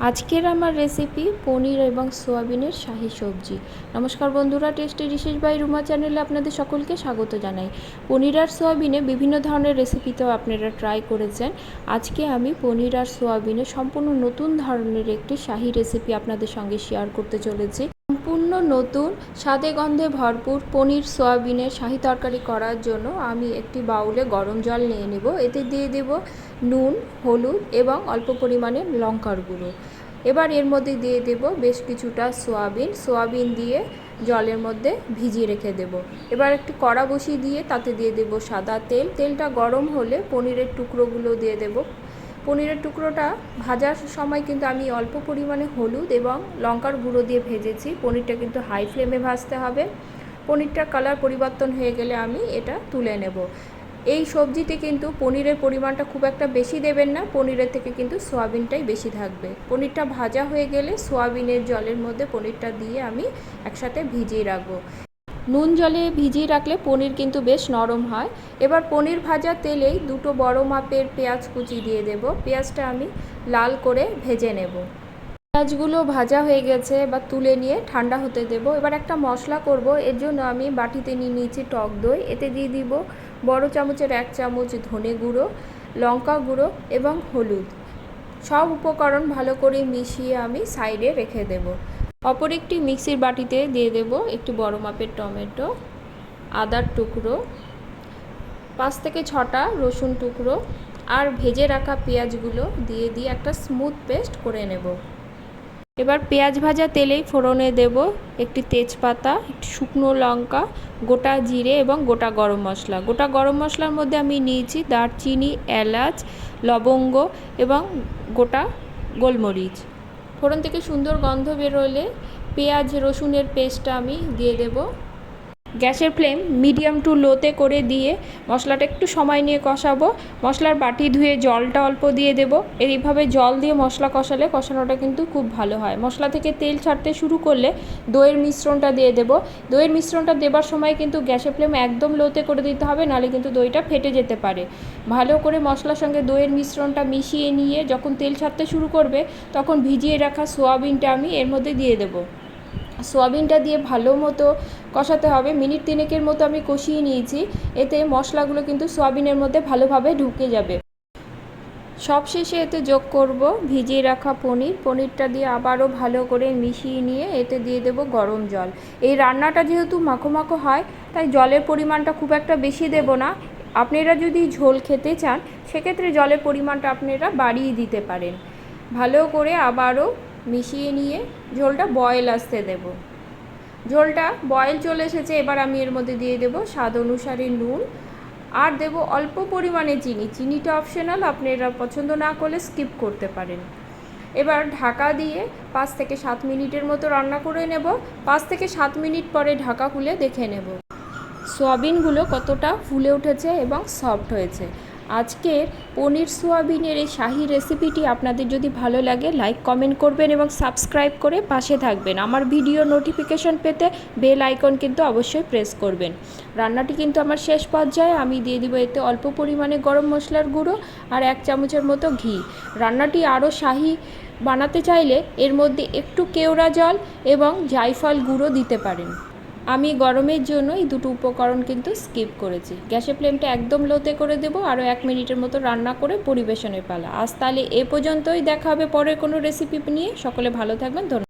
আজকের আমার রেসিপি পনির এবং সোয়াবিনের শাহী সবজি। নমস্কার বন্ধুরা, টেস্টি ডিশেস বাই রুমা চ্যানেলে আপনাদের সকলকে স্বাগত জানাই। পনির আর সোয়াবিনে বিভিন্ন ধরনের রেসিপি তো আপনারা ট্রাই করেছেন। আজকে আমি পনির আর সোয়াবিনে সম্পূর্ণ নতুন ধরনের একটি শাহী রেসিপি আপনাদের সঙ্গে শেয়ার করতে চলেছি। সম্পূর্ণ নতুন স্বাদে গন্ধে ভরপুর পনির সোয়াবিনের শাহী তরকারি করার জন্য আমি একটি বাউলে গরম জল নিয়ে নেব। এতে দিয়ে দেব নুন, হলুদ এবং অল্প পরিমাণে লঙ্কার গুঁড়ো। এবার এর মধ্যে দিয়ে দেব বেশ কিছুটা সোয়াবিন দিয়ে জলের মধ্যে ভিজিয়ে রেখে দেব। এবার একটি কড়া বসিয়ে দিয়ে তাতে দিয়ে দেব সাদা তেল। তেলটা গরম হলে পনিরের টুকরোগুলো দিয়ে দেব। পনিরের টুকরোটা ভাজার সময় কিন্তু আমি অল্প পরিমাণে হলুদ এবং লঙ্কার গুঁড়ো দিয়ে ভেজেছি। পনিরটা কিন্তু হাই ফ্লেমে ভাজতে হবে। পনিরটার কালার পরিবর্তন হয়ে গেলে আমি এটা তুলে নেব। এই সবজিতে কিন্তু পনিরের পরিমাণটা খুব একটা বেশি দেবেন না, পনিরের থেকে কিন্তু সোয়াবিনটাই বেশি থাকবে। পনিরটা ভাজা হয়ে গেলে সোয়াবিনের জলের মধ্যে পনিরটা দিয়ে আমি একসাথে ভিজিয়ে রাখবো। নুন জলে ভিজিয়ে রাখলে পনির কিন্তু বেশ নরম হয়। এবার পনির ভাজা তেলেই দুটো বড় মাপের পেঁয়াজ কুচি দিয়ে দেব। পেঁয়াজটা আমি লাল করে ভেজে নেব। পেঁয়াজগুলো ভাজা হয়ে গেছে, এবার তুলে নিয়ে ঠান্ডা হতে দেব। এবার একটা মশলা করব, এর জন্য আমি বাটিতে নিয়ে নিয়েছি টক দই। এতে দিয়ে দিব বড় চামচের 1 চামচ ধনে গুঁড়ো, লঙ্কা গুঁড়ো এবং হলুদ। সব উপকরণ ভালো করে মিশিয়ে আমি সাইডে রেখে দেব। অপর একটি মিক্সির বাটিতে দিয়ে দেব একটি বড় মাপের টমেটো, আদার টুকরো, 5 থেকে 6টা রসুন টুকরো আর ভেজে রাখা পেঁয়াজগুলো দিয়ে একটা স্মুথ পেস্ট করে নেব। এবার পেঁয়াজ ভাজা তেলেই ফোড়নে দেব একটি তেজপাতা, একটি শুকনো লঙ্কা, গোটা জিরে এবং গোটা গরম মশলা। গোটা গরম মশলার মধ্যে আমি নিয়েছি দারচিনি, এলাচ, লবঙ্গ এবং গোটা গোলমরিচ। ফোড়ন থেকে সুন্দর গন্ধ বেরোলে পেঁয়াজ রসুনের পেস্টটা আমি দিয়ে দেব। গ্যাসের ফ্লেম মিডিয়াম টু লোতে করে দিয়ে মশলাটা একটু সময় নিয়ে কষাবো। মশলার বাটি ধুয়ে জলটা অল্প দিয়ে দেব। এইভাবে জল দিয়ে মশলা কষালে কষানোটা কিন্তু খুব ভালো হয়। মশলা থেকে তেল ছাড়তে শুরু করলে দইয়ের মিশ্রণটা দিয়ে দেব। দইয়ের মিশ্রণটা দেবার সময় কিন্তু গ্যাসের ফ্লেম একদম লোতে করে দিতে হবে, নাহলে কিন্তু দইটা ফেটে যেতে পারে। ভালো করে মশলার সঙ্গে দইয়ের মিশ্রণটা মিশিয়ে নিয়ে যখন তেল ছাড়তে শুরু করবে তখন ভিজিয়ে রাখা সোয়াবিনটা আমি এর মধ্যে দিয়ে দেব। সোয়াবিনটা দিয়ে ভালো মতো কষাতে হবে। মিনিট 3 মতো আমি কষিয়ে নিয়েছি। এতে মশলাগুলো কিন্তু সোয়াবিনের মধ্যে ভালোভাবে ঢুকে যাবে। সবশেষে এতে যোগ করব ভিজিয়ে রাখা পনিরটা দিয়ে আবারও ভালো করে মিশিয়ে নিয়ে এতে দিয়ে দেব গরম জল। এই রান্নাটা যেহেতু মাখো মাখো হয়, তাই জলের পরিমাণটা খুব একটা বেশি দেব না। আপনারা যদি ঝোল খেতে চান সেক্ষেত্রে জলের পরিমাণটা আপনারা বাড়িয়ে দিতে পারেন। ভালো করে আবারও মিশিয়ে নিয়ে ঝোলটা বয়েল আসতে দেব। ঝোলটা বয়েল চলে এসেছে, এবার আমি এর মধ্যে দিয়ে দেব স্বাদ অনুসারে নুন আর দেব অল্প পরিমাণে চিনি। চিনিটা অপশনাল, আপনারা পছন্দ না করলে স্কিপ করতে পারেন। এবার ঢাকা দিয়ে 5 থেকে 7 মিনিটের মতো রান্না করে নেব। 5 থেকে 7 মিনিট পরে ঢাকা খুলে দেখে নেব সোয়াবিনগুলো কতটা ফুলে উঠেছে এবং সফট হয়েছে। আজকের পনির সোয়াবিনের এই শাহী রেসিপিটি আপনাদের যদি ভালো লাগে লাইক কমেন্ট করবেন এবং সাবস্ক্রাইব করে পাশে থাকবেন। আমার ভিডিও নোটিফিকেশন পেতে বেল আইকন কিন্তু অবশ্যই প্রেস করবেন। রান্নাটি কিন্তু আমার শেষ পর্যায়ে আমি দিয়ে দিব এতে অল্প পরিমাণে গরম মশলার গুঁড়ো আর 1 চামচের মতো ঘি। রান্নাটি আরও শাহী বানাতে চাইলে এর মধ্যে একটু কেওড়া জল এবং জায়ফল গুঁড়ো দিতে পারেন। আমি গরমের জন্য এই দুটো উপকরণ কিন্তু স্কিপ করেছি। গ্যাসের ফ্লেমটা একদম লোতে করে দেব। আরও 1 মিনিটের মতো রান্না করে পরিবেশনের পালা। আজ তাহলে এ পর্যন্তই, দেখা হবে পরের কোনো রেসিপি নিয়ে। সকলে ভালো থাকবেন, ধন্যবাদ।